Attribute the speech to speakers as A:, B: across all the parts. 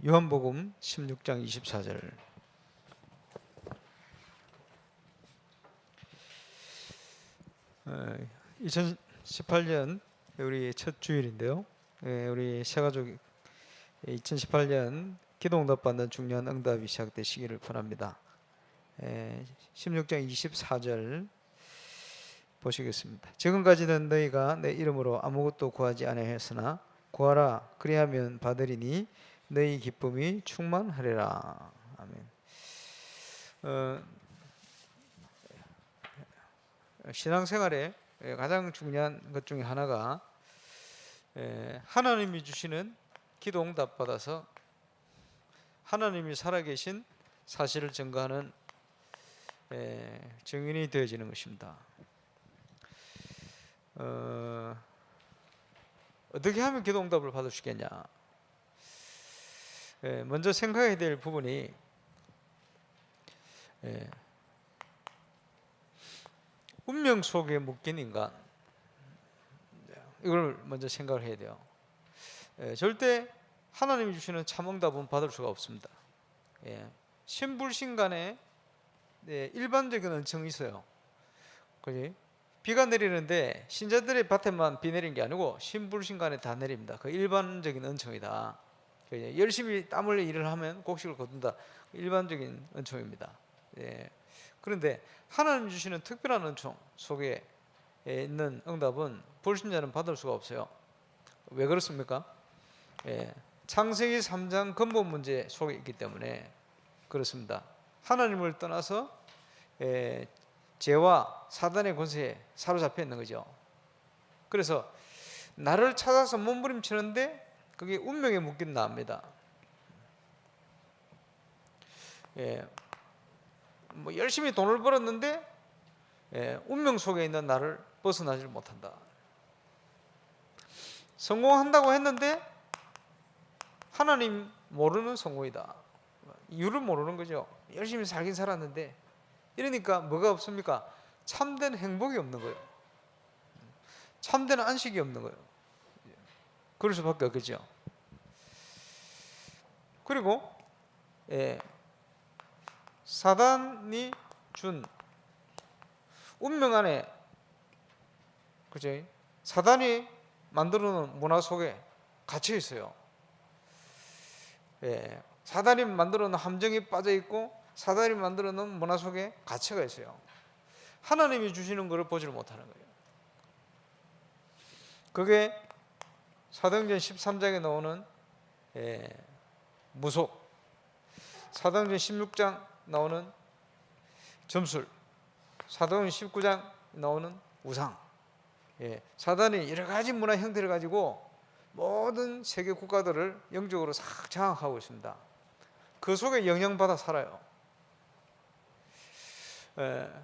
A: 요한복음 16장 24절. 2018년 우리 첫 주일인데요. 우리 새가족 2018년 기도응답 받는 중요한 응답이 시작되시기를 바랍니다. 16장 24절 보시겠습니다. 지금까지는 너희가 내 이름으로 아무것도 구하지 아니하였으나 구하라 그리하면 받으리니 너희 기쁨이 충만하리라. 아멘. 신앙생활에 가장 중요한 것 중에 하나가 하나님이 주시는 기도 응답 받아서 하나님이 살아계신 사실을 증거하는 증인이 되어지는 것입니다. 어떻게 하면 기도 응답을 받을 수 있겠냐? 먼저 생각해야 될 부분이 운명 속에 묶인 인간, 이걸 먼저 생각을 해야 돼요. 절대 하나님이 주시는 참응답은 받을 수가 없습니다. 신불신간에 일반적인 은총이 있어요. 그지? 비가 내리는데 신자들의 밭에만 비 내린 게 아니고 신불신간에 다 내립니다. 그 일반적인 은총이다. 열심히 땀 흘려 일을 하면 곡식을 거둔다. 일반적인 은총입니다. 그런데 하나님 주시는 특별한 은총 속에 있는 응답은 불신자는 받을 수가 없어요. 왜 그렇습니까? 창세기 3장 근본 문제 속에 있기 때문에 그렇습니다. 하나님을 떠나서 죄와 사단의 권세에 사로잡혀 있는 거죠. 그래서 나를 찾아서 몸부림치는데 그게 운명에 묶인 나입니다. 뭐 열심히 돈을 벌었는데 운명 속에 있는 나를 벗어나지 못한다. 성공한다고 했는데 하나님 모르는 성공이다. 이유를 모르는 거죠. 열심히 살긴 살았는데 이러니까 뭐가 없습니까? 참된 행복이 없는 거예요. 참된 안식이 없는 거예요. 그럴 수밖에 없겠죠. 그리고 사단이 준 운명 안에, 그죠? 사단이 만들어 놓은 문화 속에 갇혀 있어요. 사단이 만들어 놓은 함정에 빠져 있고 사단이 만들어 놓은 문화 속에 갇혀가 있어요. 하나님이 주시는 것을 보지를 못하는 거예요. 그게 사도행전 13장에 나오는 무속, 사도행전 16장 나오는 점술, 사도행전 19장 나오는 우상, 사단이 여러 가지 문화 형태를 가지고 모든 세계 국가들을 영적으로 싹 장악하고 있습니다. 그 속에 영향받아 살아요.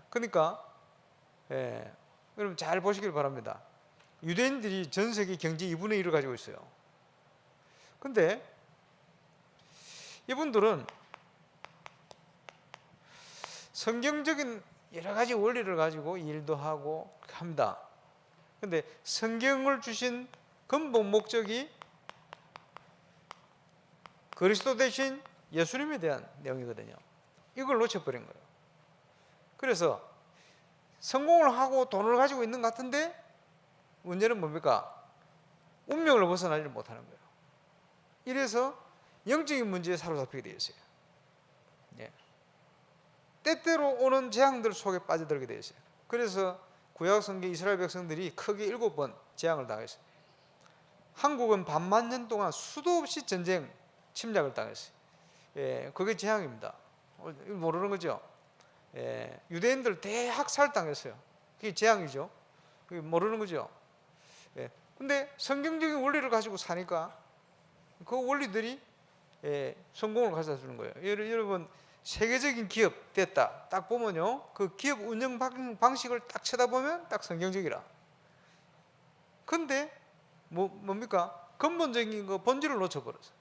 A: 그러니까 여러분 잘 보시길 바랍니다. 유대인들이 전 세계 경제 2분의 1을 가지고 있어요. 근데 이분들은 성경적인 여러 가지 원리를 가지고 일도 하고 합니다. 근데 성경을 주신 근본 목적이 그리스도 대신 예수님에 대한 내용이거든요. 이걸 놓쳐버린 거예요. 그래서 성공을 하고 돈을 가지고 있는 것 같은데 문제는 뭡니까? 운명을 벗어나지 못하는 거예요. 이래서 영적인 문제에 사로잡히게 되어 있어요. 때때로 오는 재앙들 속에 빠져들게 되어 있어요. 그래서 구약 성경 이스라엘 백성들이 크게 7번 재앙을 당했어요. 한국은 반만 년 동안 수도 없이 전쟁 침략을 당했어요. 그게 재앙입니다. 모르는 거죠? 유대인들 대학살 당했어요. 그게 재앙이죠. 그게 모르는 거죠. 근데 성경적인 원리를 가지고 사니까 그 원리들이 성공을 가져다 주는 거예요. 여러분 세계적인 기업 됐다 딱 보면요, 그 기업 운영 방식을 딱 쳐다보면 딱 성경적이라. 근데 뭡니까? 근본적인 거 본질을 놓쳐버렸어요.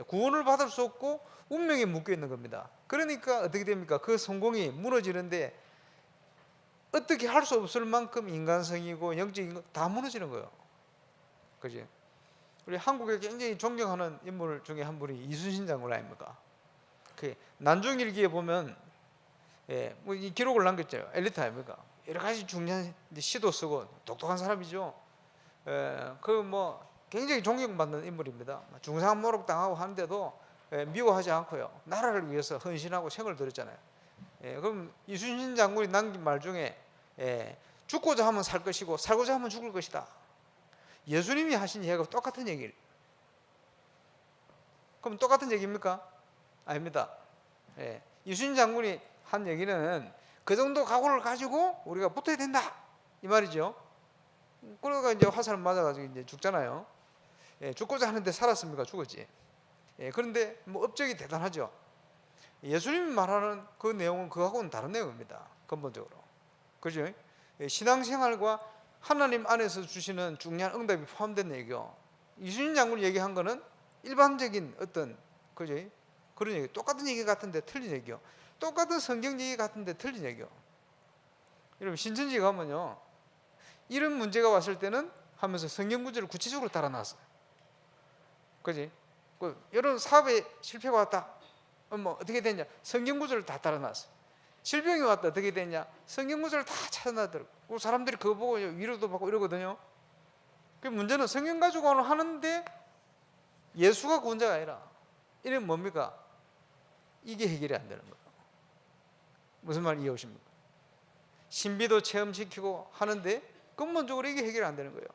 A: 구원을 받을 수 없고 운명에 묶여 있는 겁니다. 그러니까 어떻게 됩니까? 그 성공이 무너지는데 어떻게 할 수 없을 만큼 인간성이고 영적인 거 다 무너지는 거예요. 그지? 우리 한국에 굉장히 존경하는 인물 중에 한 분이 이순신 장군 아닙니까? 그 난중일기에 보면 뭐 이 기록을 남겼죠. 엘리트 아닙니까? 여러 가지 중요한 시도 쓰고 똑똑한 사람이죠. 그 뭐 굉장히 존경받는 인물입니다. 중상모욕 당하고 하는데도 미워하지 않고요. 나라를 위해서 헌신하고 생을 들였잖아요. 그럼 이순신 장군이 남긴 말 중에 죽고자 하면 살 것이고 살고자 하면 죽을 것이다. 예수님이 하신 얘기가 똑같은 얘기를. 그럼 똑같은 얘기입니까? 아닙니다. 이순신 장군이 한 얘기는 그 정도 각오를 가지고 우리가 붙어야 된다 이 말이죠. 그러다가 이제 화살 맞아가지고 이제 죽잖아요. 죽고자 하는데 살았습니까? 죽었지. 그런데 뭐 업적이 대단하죠. 예수님이 말하는 그 내용은 그하고는 다른 내용입니다. 근본적으로. 그죠? 신앙생활과 하나님 안에서 주시는 중요한 응답이 포함된 얘기요. 이순신 장군이 얘기한 거는 일반적인 어떤 그죠? 그런 얘기, 똑같은 얘기 같은데 틀린 얘기요. 똑같은 성경 얘기 같은데 틀린 얘기요. 여러분 신천지 가면요, 이런 문제가 왔을 때는 하면서 성경 구절을 구체적으로 달아놨어요. 그지? 여러 사업에 실패가 왔다. 뭐 어떻게 됐냐? 성경 구절을 다 달아놨어요. 질병이 왔다. 어떻게 됐냐? 성경 구절을 다 찾아놔더라고. 사람들이 그거 보고 위로도 받고 이러거든요. 그 문제는 성경 가지고 하는데 예수가 구원자가 아니라 이게 뭡니까? 이게 해결이 안 되는 거예요. 무슨 말 이해오십니까? 신비도 체험시키고 하는데 근본적으로 이게 해결이 안 되는 거예요.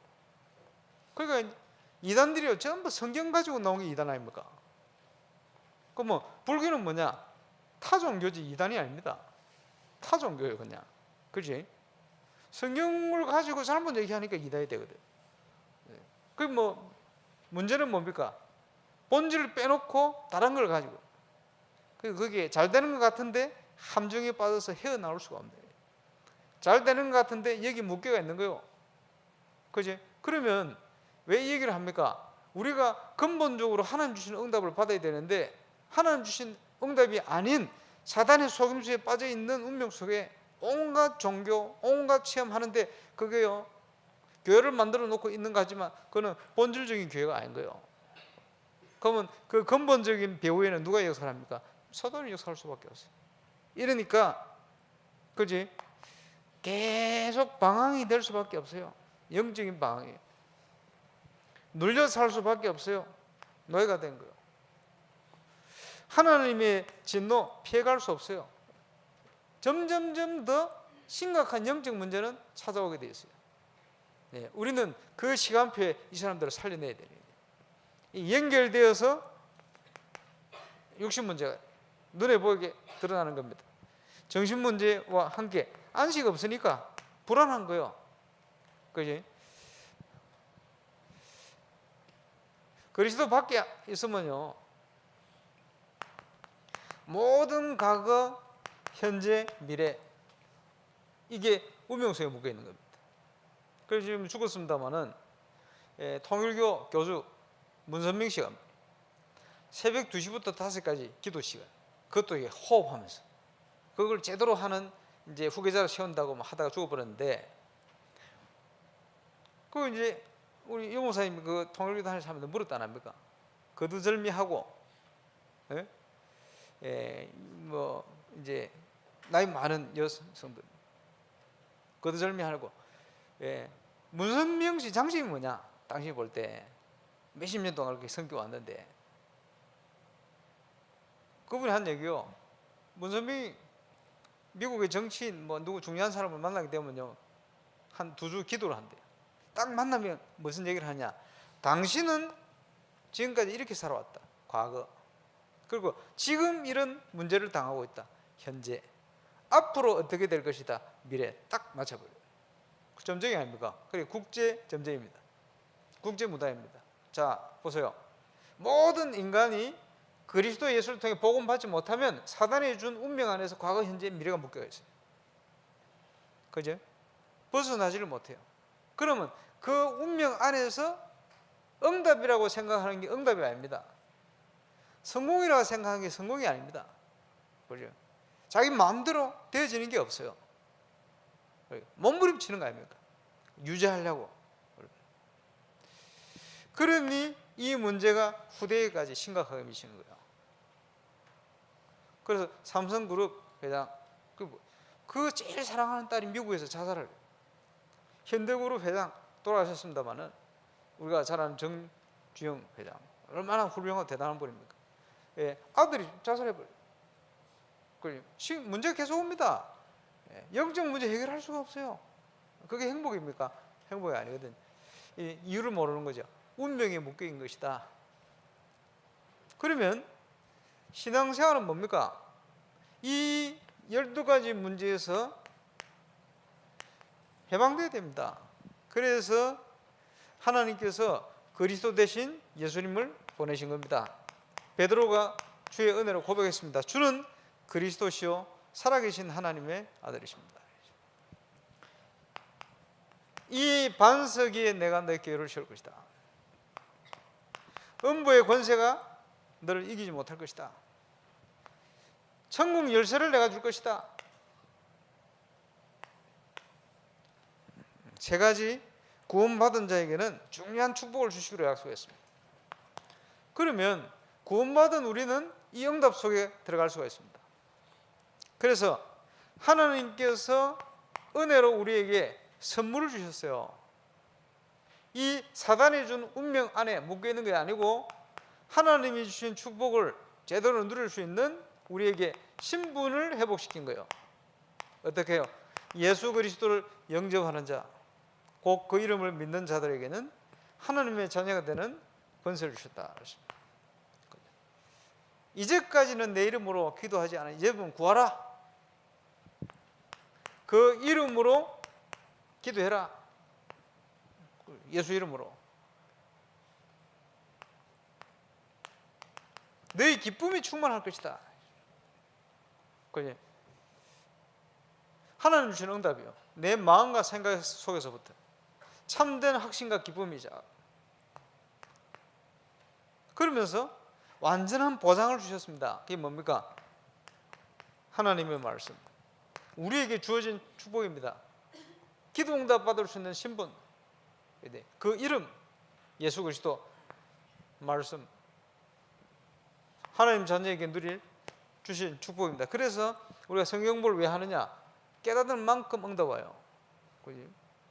A: 그러니까 이단들이요 전부 성경 가지고 나온 게 이단 아닙니까? 그럼 뭐 불교는 뭐냐? 타종교지 이단이 아닙니다. 타종교예요 그냥. 그렇지? 성경을 가지고 잘못 얘기하니까 이단이 되거든. 그 뭐 문제는 뭡니까? 본질을 빼놓고 다른 걸 가지고 그게 잘 되는 것 같은데 함정에 빠져서 헤어나올 수가 없네. 잘 되는 것 같은데 여기 묶여가 있는 거예요. 그지? 그러면 왜 이 얘기를 합니까? 우리가 근본적으로 하나님 주신 응답을 받아야 되는데 하나님 주신 응답이 아닌 사단의 속임수에 빠져 있는 운명 속에 온갖 종교, 온갖 체험하는데 그게요 교회를 만들어 놓고 있는 거지만 그거는 본질적인 교회가 아닌 거예요. 그러면 그 근본적인 배후에는 누가 역사를 합니까? 사단이 역사할 수밖에 없어요. 이러니까 그지? 계속 방황이 될 수밖에 없어요. 영적인 방황이에요. 눌려 살 수밖에 없어요. 노예가 된 거예요. 하나님의 진노 피해갈 수 없어요. 점점점 더 심각한 영적 문제는 찾아오게 되어 있어요. 우리는 그 시간표에 이 사람들을 살려내야 돼요. 연결되어서 육신 문제가 눈에 보이게 드러나는 겁니다. 정신 문제와 함께 안식 없으니까 불안한 거예요. 그지? 그리스도 밖에 있으면요 모든 과거, 현재, 미래 이게 운명성에 묶여 있는 겁니다. 그래서 지금 죽었습니다마는 통일교 교주 문선명 씨가 새벽 2시부터 5시까지 기도 시간, 그것도 이게 호흡하면서 그걸 제대로 하는 이제 후계자를 세운다고 하다가 죽어버렸는데, 그 이제 우리 유목사님 그 통일교 다니는 사람들 물었다 안 합니까? 거두절미하고, 뭐 이제 나이 많은 여성들 거두절미하고, 문선명 씨 장식이 뭐냐? 당신이 볼 때 몇십 년 동안 그렇게 섬겨 왔는데, 그분이 한 얘기요. 문선명이 미국의 정치인 뭐 누구 중요한 사람을 만나게 되면요 한 2주 기도를 한대요. 딱 만나면 무슨 얘기를 하냐? 당신은 지금까지 이렇게 살아왔다. 과거. 그리고 지금 이런 문제를 당하고 있다. 현재. 앞으로 어떻게 될 것이다. 미래. 딱 맞춰버려요. 점쟁이 아닙니까? 그게 국제 점쟁입니다. 국제 무당입니다. 자, 보세요. 모든 인간이 그리스도 예수를 통해 복음 받지 못하면 사단이 준 운명 안에서 과거, 현재, 미래가 묶여 있어요. 그죠? 벗어나지를 못해요. 그러면 그 운명 안에서 응답이라고 생각하는 게 응답이 아닙니다. 성공이라고 생각하는 게 성공이 아닙니다. 그죠? 자기 마음대로 되어지는 게 없어요. 몸부림치는 거 아닙니까? 유지하려고. 그러니 이 문제가 후대에까지 심각하게 미치는 거예요. 그래서 삼성그룹 회장 그 제일 사랑하는 딸이 미국에서 자살을 해요. 현대그룹 회장 돌아가셨습니다마는 우리가 잘 아는 정주영 회장 얼마나 훌륭하고 대단한 분입니까? 예, 아들이 자살해버려요. 문제가 계속 옵니다. 예, 영적 문제 해결할 수가 없어요. 그게 행복입니까? 행복이 아니거든. 이유를 모르는 거죠. 운명에 묶여있는 것이다. 그러면 신앙생활은 뭡니까? 이 12가지 문제에서 해방돼야 됩니다. 그래서 하나님께서 그리스도 대신 예수님을 보내신 겁니다. 베드로가 주의 은혜로 고백했습니다. 주는 그리스도시요 살아계신 하나님의 아들이십니다. 이 반석 위에 내가 내 교회를 세울 것이다. 음부의 권세가 너를 이기지 못할 것이다. 천국 열쇠를 내가 줄 것이다. 세 가지 구원받은 자에게는 중요한 축복을 주시기로 약속했습니다. 그러면 구원받은 우리는 이 응답 속에 들어갈 수가 있습니다. 그래서 하나님께서 은혜로 우리에게 선물을 주셨어요. 이 사단이 준 운명 안에 묶여있는 게 아니고 하나님이 주신 축복을 제대로 누릴 수 있는 우리에게 신분을 회복시킨 거예요. 어떻게 해요? 예수 그리스도를 영접하는 자, 곧 그 이름을 믿는 자들에게는 하나님의 자녀가 되는 권세를 주셨다. 이제까지는 내 이름으로 기도하지 않아. 이제는 구하라. 그 이름으로 기도해라. 예수 이름으로. 너희 기쁨이 충만할 것이다. 하나님 주시는 응답이요. 내 마음과 생각 속에서부터 참된 확신과 기쁨이자. 그러면서 완전한 보장을 주셨습니다. 그게 뭡니까? 하나님의 말씀. 우리에게 주어진 축복입니다. 기도 응답 받을 수 있는 신분, 그 이름, 예수 그리스도 말씀, 하나님 자녀에게 누릴 주신 축복입니다. 그래서 우리가 성경 공부를 왜 하느냐? 깨닫는 만큼 응답 와요.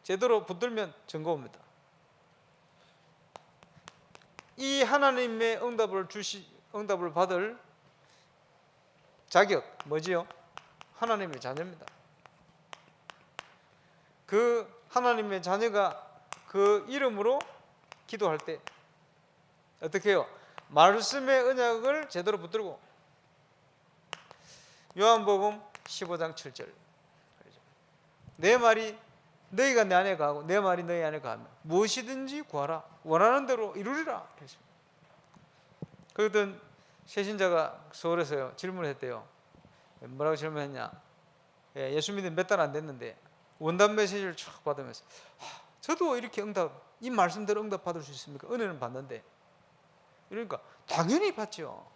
A: 제대로 붙들면 증거 옵니다. 이 하나님의 응답을 받을 자격 뭐지요? 하나님의 자녀입니다. 그 하나님의 자녀가 그 이름으로 기도할 때 어떻게 해요? 말씀의 언약을 제대로 붙들고 요한복음 15장 7절 내 말이 너희가 내 안에 가고 내 말이 너희 안에 가면 무엇이든지 구하라 원하는 대로 이루리라 했습니다. 그랬던 세신자가 서울에서 질문을 했대요. 뭐라고 질문했냐? 예수 믿은 몇 달 안 됐는데 원단 메시지를 쭉 받으면서 저도 이렇게 이 말씀대로 응답 받을 수 있습니까? 은혜는 받는데. 이러니까 당연히 받죠.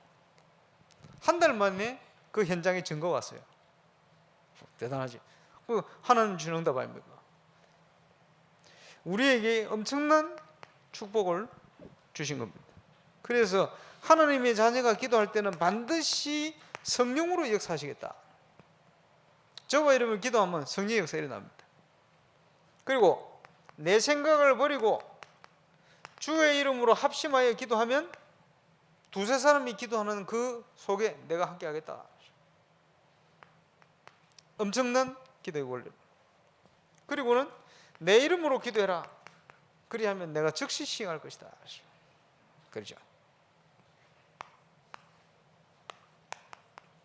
A: 한 달 만에 그 현장에 증거가 왔어요. 대단하지. 하나님 주는 응답 아닙니까? 우리에게 엄청난 축복을 주신 겁니다. 그래서 하나님의 자녀가 기도할 때는 반드시 성령으로 역사하시겠다. 저와 여러분 기도하면 성령의 역사 일어납니다. 그리고 내 생각을 버리고 주의 이름으로 합심하여 기도하면 두세 사람이 기도하는 그 속에 내가 함께 하겠다. 엄청난 기도의 원리. 그리고는 내 이름으로 기도해라. 그리하면 내가 즉시 시행할 것이다. 그렇죠.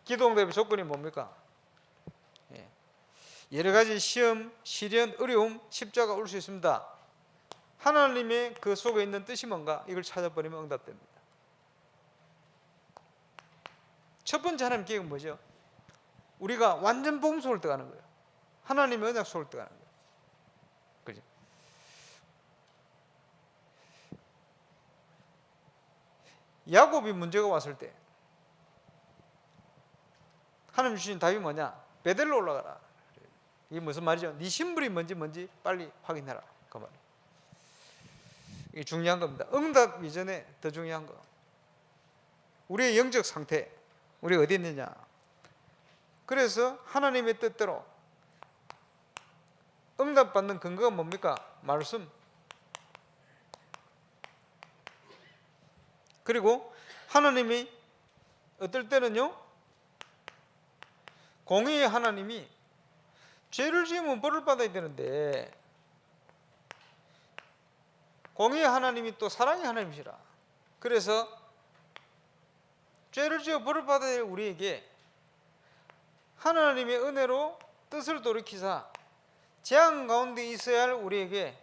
A: 기도 응답의 조건이 뭡니까? 여러 가지 시험, 시련, 어려움, 십자가 올 수 있습니다. 하나님의 그 속에 있는 뜻이 뭔가 이걸 찾아버리면 응답됩니다. 첫 번째 하나님 계획은 뭐죠? 우리가 완전 복음 속을 들어가는 거예요. 하나님의 언약 속을 들어가는 거예요. 그죠? 야곱이 문제가 왔을 때 하나님 주신 답이 뭐냐? 베델로 올라가라. 이게 무슨 말이죠? 네 신분이 뭔지 빨리 확인해라. 그 말. 이게 중요한 겁니다. 응답 이전에 더 중요한 거, 우리의 영적 상태, 우리가 어디 있느냐. 그래서 하나님의 뜻대로 응답받는 근거가 뭡니까? 말씀. 그리고 하나님이 어떨 때는요, 공의의 하나님이 죄를 지으면 벌을 받아야 되는데, 공의의 하나님이 또 사랑의 하나님이시라. 그래서 죄를 지어 벌을 받아야 될 우리에게 하나님의 은혜로 뜻을 돌이키사 재앙 가운데 있어야 할 우리에게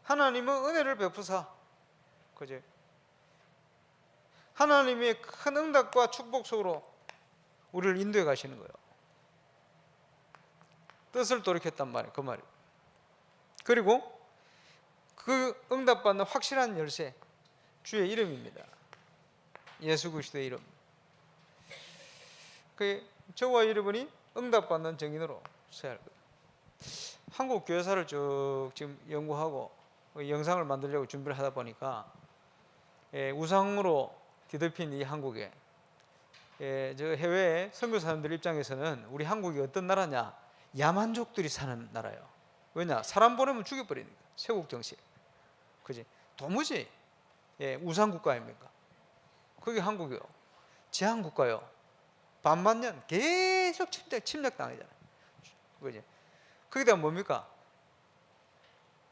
A: 하나님은 은혜를 베푸사, 그죠? 하나님의 큰 응답과 축복 속으로 우리를 인도해 가시는 거예요. 뜻을 돌이켰단 말이에요. 그 말이에요. 그리고 그 응답받는 확실한 열쇠, 주의 이름입니다. 예수 그리스도의 이름. 그 저와 여러분이 응답받는 증인으로 서야 할 거예요. 한국 교회사를 쭉 지금 연구하고 영상을 만들려고 준비를 하다 보니까 우상으로 뒤덮인 이 한국에, 저 해외 선교사님들 입장에서는 우리 한국이 어떤 나라냐? 야만족들이 사는 나라예요. 왜냐? 사람 보내면 죽여버리니까. 쇄국 정식. 그지? 도무지 우상 국가 아닙니까? 그게 한국이요. 제한 국가요. 반만 년 계속 침략 당하잖아요. 그지? 거기다 뭡니까?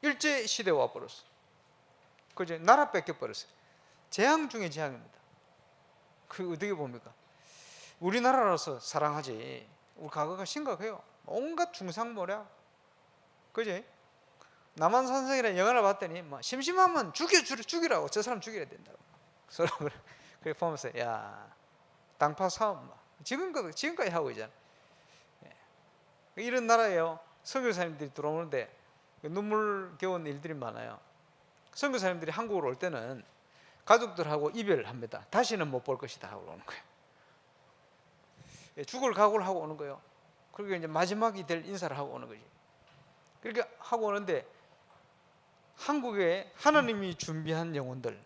A: 일제 시대가 와버렸어. 그지? 나라 뺏겨버렸어요. 재앙 중에 재앙입니다. 그 어떻게 봅니까? 우리나라로서 사랑하지. 우리 과거가 심각해요. 온갖 중상모략. 그지? 남한산성이라는 영화를 봤더니 뭐 심심하면 죽이라고, 저 사람 죽여야 된다고 서로 그래 보면서, 야, 당파 싸움 지금까지 하고 있잖아. 이런 나라에요, 선교사님들이 들어오는데 눈물겨운 일들이 많아요. 선교사님들이 한국으로 올 때는 가족들하고 이별을 합니다. 다시는 못 볼 것이다 하고 오는 거예요. 죽을 각오를 하고 오는 거예요. 그리고 이제 마지막이 될 인사를 하고 오는 거지. 그렇게 하고 오는데 한국에 하나님이 준비한 영혼들,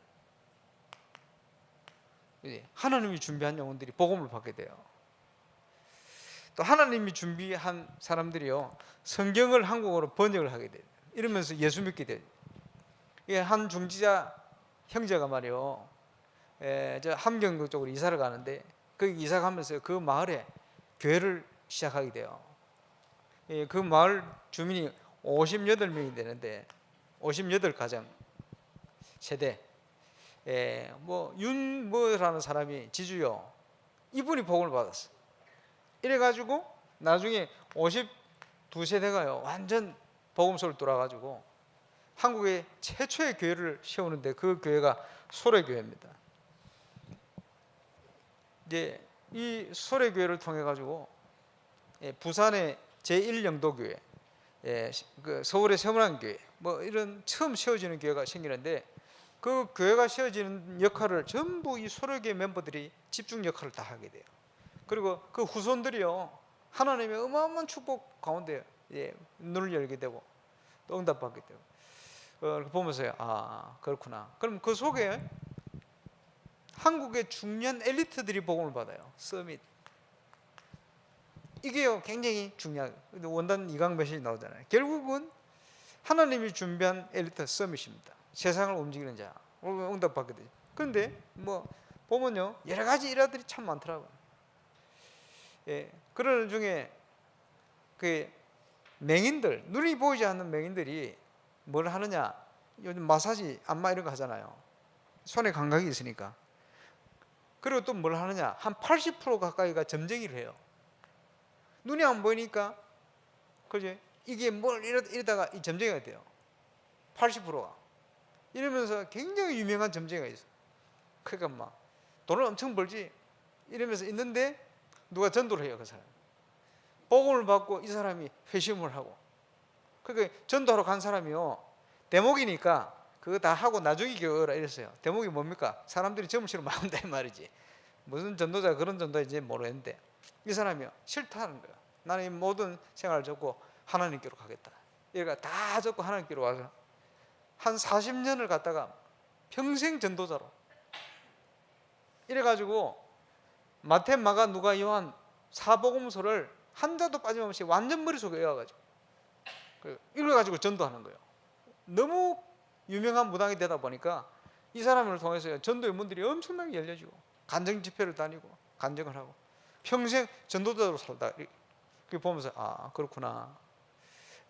A: 하나님이 준비한 영혼들이 복음을 받게 돼요. 또 하나님이 준비한 사람들이요, 성경을 한국어로 번역을 하게 돼요. 이러면서 예수 믿게 돼요. 한 중지자 형제가 말이요, 저 함경 쪽으로 이사를 가는데, 그 이사 가면서 그 마을에 교회를 시작하게 돼요. 그 마을 주민이 58명이 되는데 58가정 세대, 뭐 윤뭐라는 사람이 지주요, 이분이 복음을 받았어. 이래가지고 나중에 52세대가요 완전 복음서를 돌아가지고 한국의 최초의 교회를 세우는데, 그 교회가 소래교회입니다. 이제 이 소래교회를 통해 가지고 부산의 제1영도교회, 그 서울의 세문안교회, 뭐 이런 처음 세워지는 교회가 생기는데, 그 교회가 세워지는 역할을 전부 이 소래교회 멤버들이 집중 역할을 다 하게 돼요. 그리고 그 후손들이요, 하나님의 어마어마한 축복 가운데 눈을 열게 되고 또 응답받게 되고, 보면서요, 아, 그렇구나. 그럼 그 속에 한국의 중요한 엘리트들이 복음을 받아요. 서밋. 이게요 굉장히 중요해요. 원단 2강 메시지 나오잖아요. 결국은 하나님이 준비한 엘리트 서밋입니다. 세상을 움직이는 자, 응답받게 되죠. 그런데 뭐 보면요, 여러 가지 일화들이 참 많더라고요. 그런 중에 그 맹인들, 눈이 보이지 않는 맹인들이 뭘 하느냐, 요즘 마사지, 안마 이런 거 하잖아요. 손에 감각이 있으니까. 그리고 또 뭘 하느냐, 한 80% 가까이가 점쟁이를 해요. 눈이 안 보이니까, 그지? 이게 뭘 이러다가 이 점쟁이가 돼요. 80%가. 이러면서 굉장히 유명한 점쟁이가 있어. 그러니까 막 돈을 엄청 벌지. 이러면서 있는데 누가 전도를 해요, 그 사람. 복음을 받고 이 사람이 회심을 하고. 그러니까 전도하러 간 사람이요, 대목이니까 그거 다 하고 나중에 겨우라 이랬어요. 대목이 뭡니까? 사람들이 점을 막는다 이 말이지. 무슨 전도자 그런 전도인지 모르겠는데, 이 사람이요 싫다는 거예요. 나는 이 모든 생활을 접고 하나님께로 가겠다. 얘가 다 접고 하나님께로 와서 한 40년을 갖다가 평생 전도자로 이래가지고 마태, 마가, 누가, 요한 사복음서를 한 자도 빠짐없이 완전 머릿속에 외워가지고 읽어가지고 전도하는 거예요. 너무 유명한 무당이 되다 보니까 이 사람을 통해서 전도의 문들이 엄청나게 열려지고 간증 집회를 다니고 간증을 하고 평생 전도자로 살다. 그렇게 보면서 아, 그렇구나.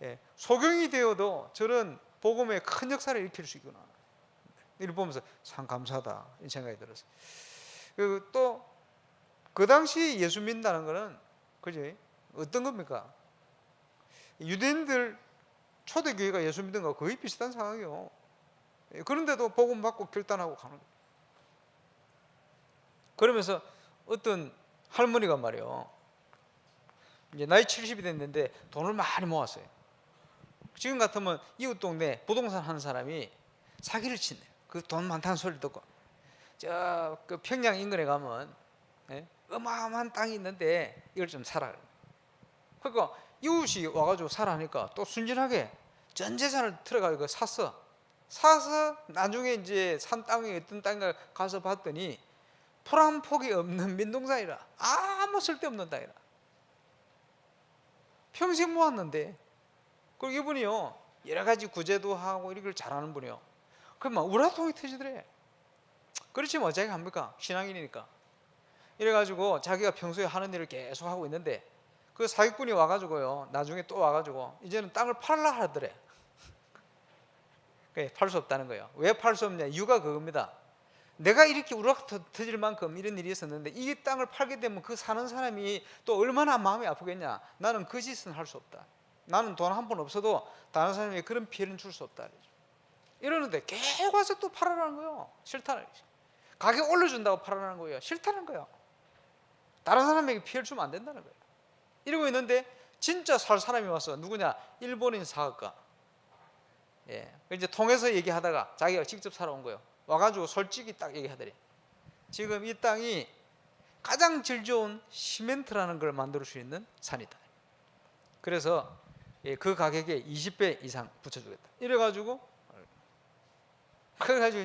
A: 예, 소경이 되어도 저런 복음의 큰 역사를 일으킬 수 있구나. 이를 보면서 참 감사하다 이 생각이 들었어요. 그리고 또 그 당시 예수 믿는다는 거는 그지 어떤 겁니까? 유대인들 초대교회가 예수 믿는 거 거의 비슷한 상황이요. 그런데도 복음 받고 결단하고 가는 거예요. 그러면서 어떤 할머니가 말이요, 이제 나이 70이 됐는데 돈을 많이 모았어요. 지금 같으면 이웃 동네 부동산 하는 사람이 사기를 치네. 그 돈 많다는 소리 듣고 저 그 평양 인근에 가면 어마어마한 땅이 있는데 이걸 좀 사라. 그러니까 이웃이 와가지고 사라니까 또 순진하게 전 재산을 들어가지고 사서 나중에 이제 산 땅이 어떤 땅인가 가서 봤더니 풀 한 폭이 없는 민둥산이라 아무 쓸데없는 땅이라 평생 모았는데. 그리고 이분이요 여러 가지 구제도 하고 이걸 잘하는 분이요. 그러면 우라통이 터지더래. 그렇지만 어떻게 합니까? 신앙인이니까. 이래가지고 자기가 평소에 하는 일을 계속 하고 있는데 그 사기꾼이 와가지고요 나중에 또 와가지고 이제는 땅을 팔라 하더래. 팔 수 없다는 거예요. 왜 팔 수 없냐? 이유가 그겁니다. 내가 이렇게 우락 터질 만큼 이런 일이 있었는데 이 땅을 팔게 되면 그 사는 사람이 또 얼마나 마음이 아프겠냐. 나는 그 짓은 할 수 없다. 나는 돈 한 푼 없어도 다른 사람에게 그런 피해는 줄 수 없다. 이러는데 계속 와서 또 팔아라는 거예요. 싫다는 거예요. 가격 올려준다고 팔아라는 거예요. 싫다는 거예요. 다른 사람에게 피해를 주면 안 된다는 거예요. 이러고 있는데 진짜 살 사람이 와서 누구냐? 일본인 사업가. 예, 이제 통해서 얘기하다가 자기가 직접 살아온 거예요. 와가지고 솔직히 딱 얘기하더래. 지금 이 땅이 가장 질 좋은 시멘트라는 걸 만들 수 있는 산이다. 그래서 그 가격에 20배 이상 붙여주겠다. 이래가지고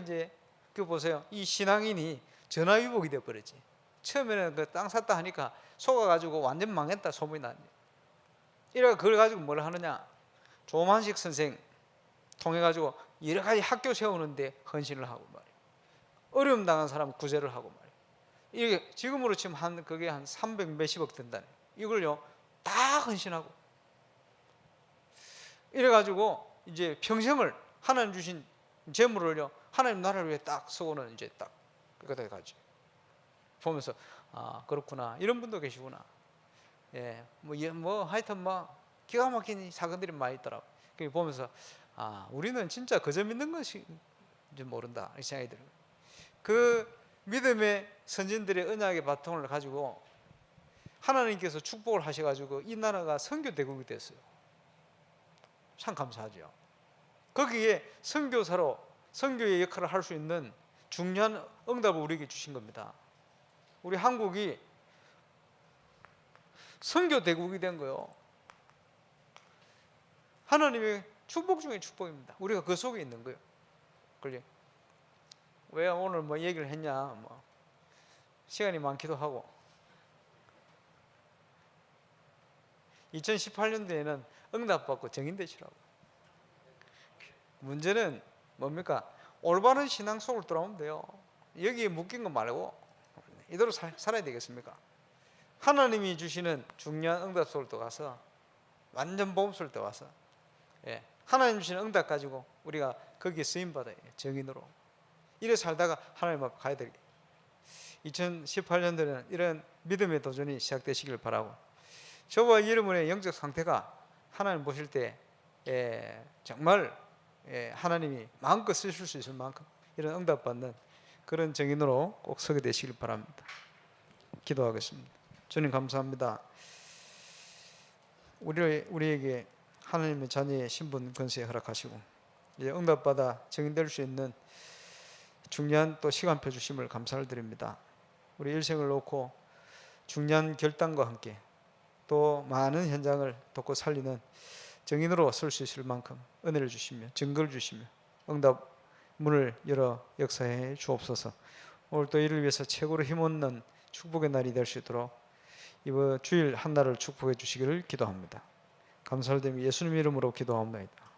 A: 이제 그 보세요. 이 신앙인이 전화위복이 돼버렸지. 처음에는 그 땅 샀다 하니까 속아가지고 완전 망했다 소문이 나니. 이래 그걸 가지고 뭘 하느냐? 조만식 선생 통해가지고 여러 가지 학교 세우는데 헌신을 하고 말이에요. 어려움 당한 사람 구제를 하고 말이에요. 이게 지금으로 치면 그게 한 300 몇십억 든다네. 이걸요 다 헌신하고. 이래가지고 이제 평생을 하나님 주신 재물을요 하나님 나라를 위해 딱 쓰고는 이제 딱 그거다 가지. 보면서 아 그렇구나 이런 분도 계시구나. 예, 뭐 하여튼 뭐 기가 막힌 사건들이 많이 있더라고. 그 보면서 아 우리는 진짜 그저 믿는 것이 이제 모른다 이 생각이 들어요. 그 믿음의 선진들의 언약의 바통을 가지고 하나님께서 축복을 하셔가지고 이 나라가 선교 대국이 됐어요. 참 감사하죠. 거기에 선교사로 선교의 역할을 할 수 있는 중요한 응답을 우리에게 주신 겁니다. 우리 한국이 선교 대국이 된 거예요. 하나님의 축복 중에 축복입니다. 우리가 그 속에 있는 거예요. 그래. 왜 오늘 뭐 얘기를 했냐? 뭐 시간이 많기도 하고. 2018년도에는 응답받고 정인되시라고. 문제는 뭡니까? 올바른 신앙 속을 들어오면 돼요. 여기에 묶인 거 말고 이대로 살아야 되겠습니까? 하나님이 주시는 중요한 응답 속을 들어가서 완전 복음 속을 들어가서 하나님 주시는 응답 가지고 우리가 거기에 쓰임받아요. 정인으로. 이래 살다가 하나님 앞에 가야 되겠. 2018년도에는 이런 믿음의 도전이 시작되시길 바라고, 저와 여러분의 영적 상태가 하나님 보실 때 정말 하나님이 마음껏 쓰실 수 있을 만큼 이런 응답받는 그런 정인으로 꼭 서게 되시길 바랍니다. 기도하겠습니다. 주님 감사합니다. 우리에게 하나님의 자녀의 신분 권세 허락하시고 이제 응답받아 정인될 수 있는 중요한 또 시간표 주심을 감사를 드립니다. 우리 일생을 놓고 중요한 결단과 함께 또 많은 현장을 돕고 살리는 정인으로 설 수 있을 만큼 은혜를 주시며 증거를 주시며 응답 문을 열어 역사해 주옵소서. 오늘 또 이를 위해서 최고로 힘없는 축복의 날이 될 수 있도록 이번 주일 한 날을 축복해 주시기를 기도합니다. 감사를 드리며 예수님 이름으로 기도합니다.